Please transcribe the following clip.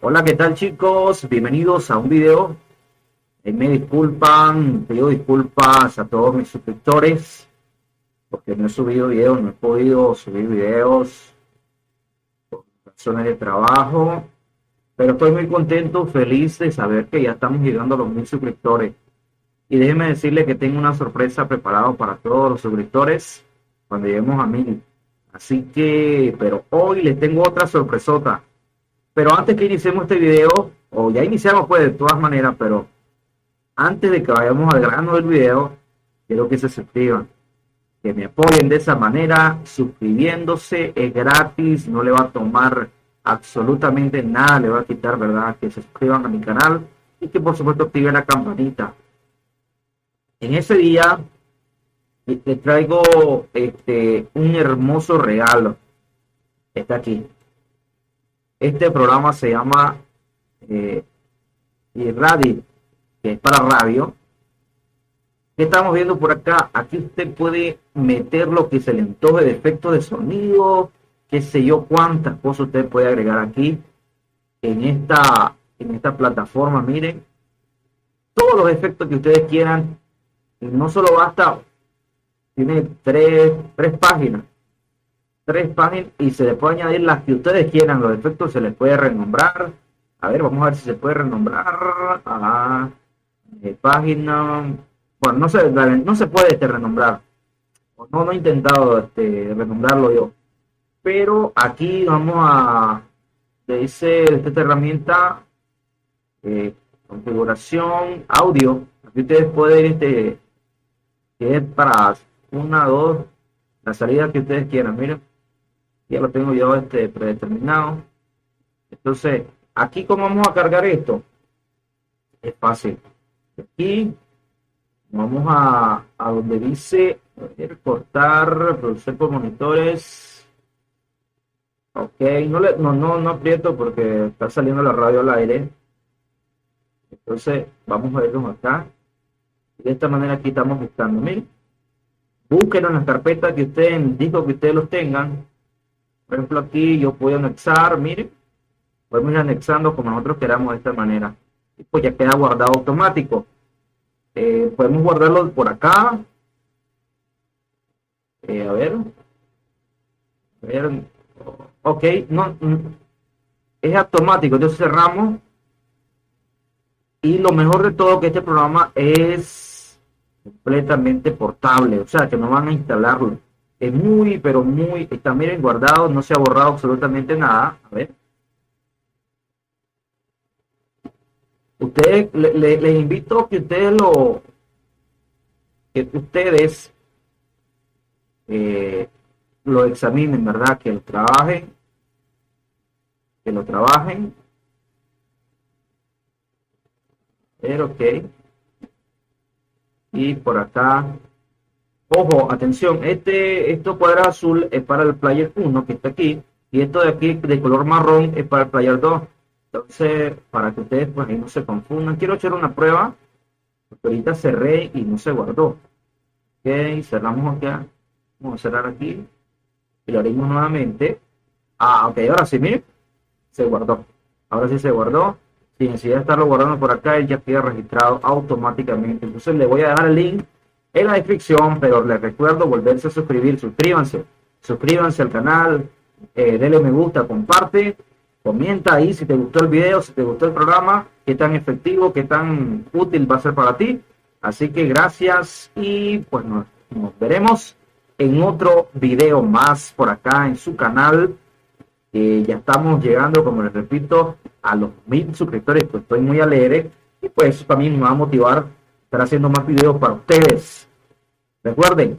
Hola, ¿qué tal chicos? Bienvenidos a un video. Me disculpan, pido disculpas a todos mis suscriptores porque no he subido videos, no he podido subir videos por razones de trabajo, pero estoy muy contento, feliz de saber que ya estamos llegando a los 1000 suscriptores. Y déjenme decirles que tengo una sorpresa preparada para todos los suscriptores cuando lleguemos a 1000. Así que, pero hoy les tengo otra sorpresota. Pero antes que iniciemos este video, o ya iniciamos pues de todas maneras, pero antes de que vayamos al grano del video, quiero que se suscriban, que me apoyen de esa manera, suscribiéndose, es gratis, no le va a tomar absolutamente nada, le va a quitar, ¿verdad? Que se suscriban a mi canal y que por supuesto activen la campanita. En ese día te traigo un hermoso regalo, está aquí. Este programa se llama Irradi, que es para radio. ¿Qué estamos viendo por acá? Aquí usted puede meter lo que se le antoje de efectos de sonido, qué sé yo, cuántas cosas usted puede agregar aquí en esta plataforma. Miren, todos los efectos que ustedes quieran. Y no solo basta, tiene tres páginas. 3 páginas y se le puede añadir las que ustedes quieran. Los efectos se les puede renombrar. A ver, vamos a ver si se puede renombrar. Página. Bueno, no se puede renombrar. No he intentado renombrarlo yo. Pero aquí vamos a. Dice esta herramienta. Configuración audio. Aquí ustedes pueden que es para 1, 2, la salida que ustedes quieran. Miren, ya lo tengo yo predeterminado. Entonces, aquí cómo vamos a cargar esto, es fácil. Aquí vamos a donde dice cortar, reproducir por monitores. Ok, no aprieto porque está saliendo la radio al aire. Entonces vamos a verlos acá. De esta manera aquí estamos buscando. Miren, búsquenlo en las carpetas que ustedes dijo que ustedes los tengan. Por ejemplo, aquí yo puedo anexar, miren, podemos ir anexando como nosotros queramos de esta manera. Y pues ya queda guardado automático. Podemos guardarlo por acá. A ver. Ok, no, es automático. Entonces cerramos. Y lo mejor de todo que este programa es completamente portable. O sea, que no van a instalarlo. Es muy, pero muy, está miren guardado, no se ha borrado absolutamente nada. A ver. Ustedes, les invito a que ustedes lo examinen, ¿verdad? Que lo trabajen. Pero ok. Y por acá. Ojo, atención, esto cuadrado azul es para el player 1 que está aquí, y esto de aquí de color marrón es para el player 2. Entonces, para que ustedes pues ahí no se confundan, quiero echar una prueba, porque ahorita cerré y no se guardó. Ok, cerramos acá, vamos a cerrar aquí, y lo abrimos nuevamente. Ok, ahora sí, miren, se guardó. Ahora sí se guardó, sin necesidad de estarlo guardando por acá, él ya queda registrado automáticamente. Entonces le voy a dejar el link en la descripción, pero les recuerdo volverse a suscribir. Suscríbanse al canal, denle me gusta, comparte, comenta ahí si te gustó el video, si te gustó el programa, qué tan efectivo, qué tan útil va a ser para ti. Así que gracias y pues nos veremos en otro video más por acá en su canal. Ya estamos llegando, como les repito, a los 1000 suscriptores, pues estoy muy alegre y pues para mí me va a motivar estar haciendo más videos para ustedes. Recuerden,